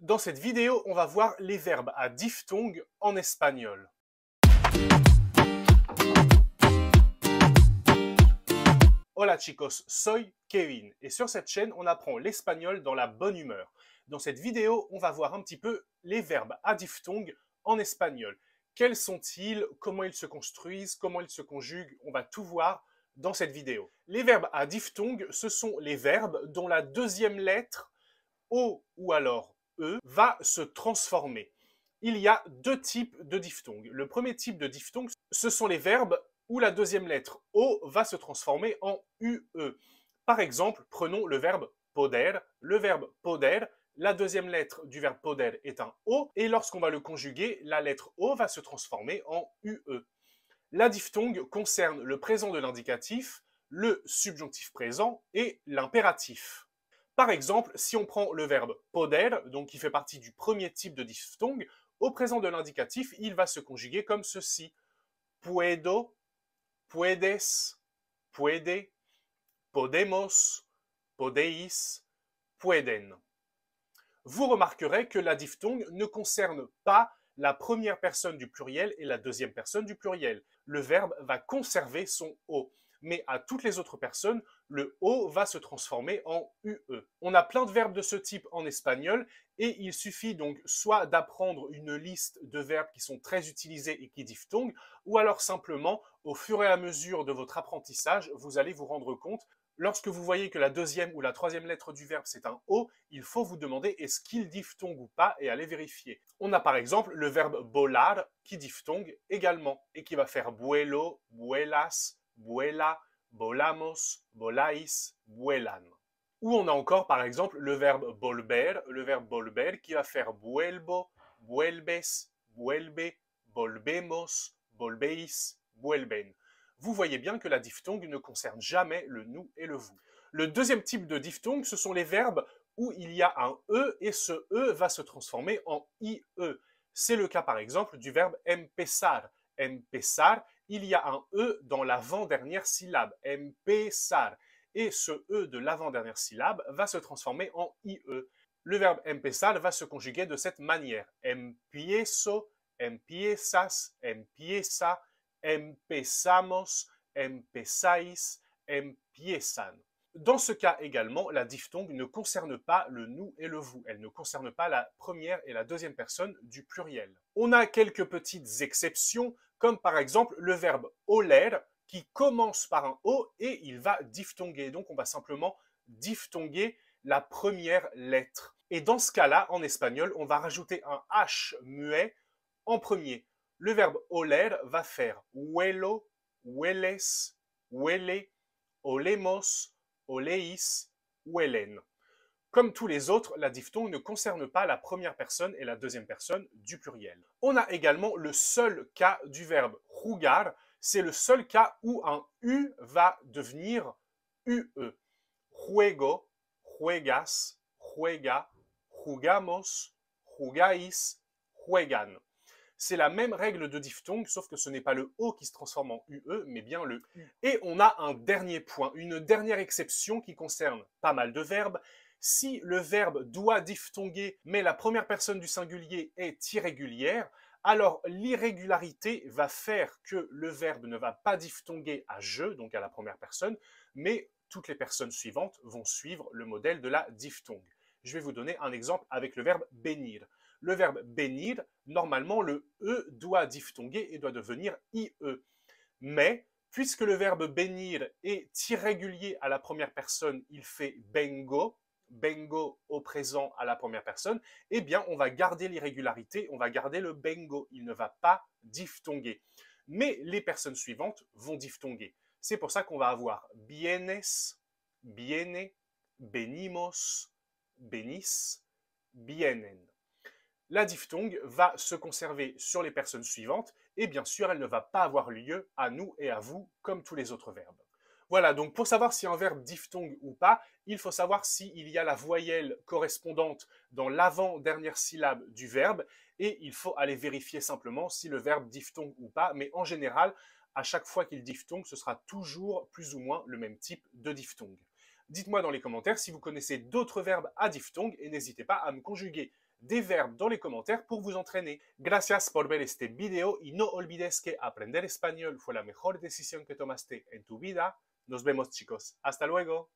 Dans cette vidéo, on va voir les verbes à diphtongue en espagnol. Hola chicos, soy Kevin et sur cette chaîne, on apprend l'espagnol dans la bonne humeur. Dans cette vidéo, on va voir un petit peu les verbes à diphtongue en espagnol. Quels sont-ils? Comment ils se construisent? Comment ils se conjuguent? On va tout voir dans cette vidéo. Les verbes à diphtongue, ce sont les verbes dont la deuxième lettre, O ou alors E, va se transformer. Il y a deux types de diphtongues. Le premier type de diphtongue, ce sont les verbes où la deuxième lettre O va se transformer en UE. Par exemple, prenons le verbe poder. Le verbe poder, la deuxième lettre du verbe poder est un O, et lorsqu'on va le conjuguer, la lettre O va se transformer en UE. La diphtongue concerne le présent de l'indicatif, le subjonctif présent et l'impératif. Par exemple, si on prend le verbe poder, donc qui fait partie du premier type de diphtongue, au présent de l'indicatif, il va se conjuguer comme ceci. Puedo, puedes, puede, podemos, podéis, pueden. Vous remarquerez que la diphtongue ne concerne pas la première personne du pluriel et la deuxième personne du pluriel. Le verbe va conserver son O. Mais à toutes les autres personnes, le O va se transformer en UE. On a plein de verbes de ce type en espagnol et il suffit donc soit d'apprendre une liste de verbes qui sont très utilisés et qui diphtonguent, ou alors simplement, au fur et à mesure de votre apprentissage, vous allez vous rendre compte. Lorsque vous voyez que la deuxième ou la troisième lettre du verbe c'est un O, il faut vous demander est-ce qu'il diphtongue ou pas et aller vérifier. On a par exemple le verbe volar qui diphtongue également et qui va faire vuelo, vuelas, vuela, volamos, voláis, vuelan. Ou on a encore par exemple le verbe volver qui va faire vuelvo, vuelves, vuelve, volvemos, volvéis, vuelven. Vous voyez bien que la diphtongue ne concerne jamais le nous et le vous. Le deuxième type de diphtongue, ce sont les verbes où il y a un E et ce E va se transformer en IE. C'est le cas par exemple du verbe empezar. Empezar, il y a un E dans l'avant-dernière syllabe. Empezar. Et ce E de l'avant-dernière syllabe va se transformer en IE. Le verbe empezar va se conjuguer de cette manière. Empiezo, empiezas, empieza, empezamos, empezáis, empiezan. Dans ce cas également, la diphtongue ne concerne pas le nous et le vous. Elle ne concerne pas la première et la deuxième personne du pluriel. On a quelques petites exceptions, comme par exemple le verbe oler, qui commence par un O et il va diphtonguer. Donc on va simplement diphtonguer la première lettre. Et dans ce cas-là, en espagnol, on va rajouter un H muet en premier. Le verbe oler va faire huelo, hueles, huele, olemos, oléis, huelen. Comme tous les autres, la diphtongue ne concerne pas la première personne et la deuxième personne du pluriel. On a également le seul cas du verbe jugar, c'est le seul cas où un U va devenir UE. Juego, juegas, juega, jugamos, jugáis, juegan. C'est la même règle de diphtongue, sauf que ce n'est pas le O qui se transforme en UE, mais bien le U. Et on a un dernier point, une dernière exception qui concerne pas mal de verbes. Si le verbe doit diphtonguer, mais la première personne du singulier est irrégulière, alors l'irrégularité va faire que le verbe ne va pas diphtonguer à je, donc à la première personne, mais toutes les personnes suivantes vont suivre le modèle de la diphtongue. Je vais vous donner un exemple avec le verbe bénir. Le verbe bénir, normalement, le E doit diphtonguer et doit devenir IE. Mais, puisque le verbe bénir est irrégulier à la première personne, il fait bengo, bengo au présent à la première personne, eh bien, on va garder l'irrégularité, on va garder le bengo, il ne va pas diphtonguer. Mais les personnes suivantes vont diphtonguer. C'est pour ça qu'on va avoir bienes, biene, benimos, benis, bienen. La diphtongue va se conserver sur les personnes suivantes et bien sûr, elle ne va pas avoir lieu à nous et à vous comme tous les autres verbes. Voilà, donc pour savoir si un verbe diphtongue ou pas, il faut savoir s'il y a la voyelle correspondante dans l'avant-dernière syllabe du verbe et il faut aller vérifier simplement si le verbe diphtongue ou pas, mais en général, à chaque fois qu'il diphtongue, ce sera toujours plus ou moins le même type de diphtongue. Dites-moi dans les commentaires si vous connaissez d'autres verbes à diphtongue et n'hésitez pas à me conjuguer des verbes dans les commentaires pour vous entraîner. Gracias por ver este video y no olvides que aprender español fue la mejor decisión que tomaste en tu vida. Nos vemos chicos. Hasta luego.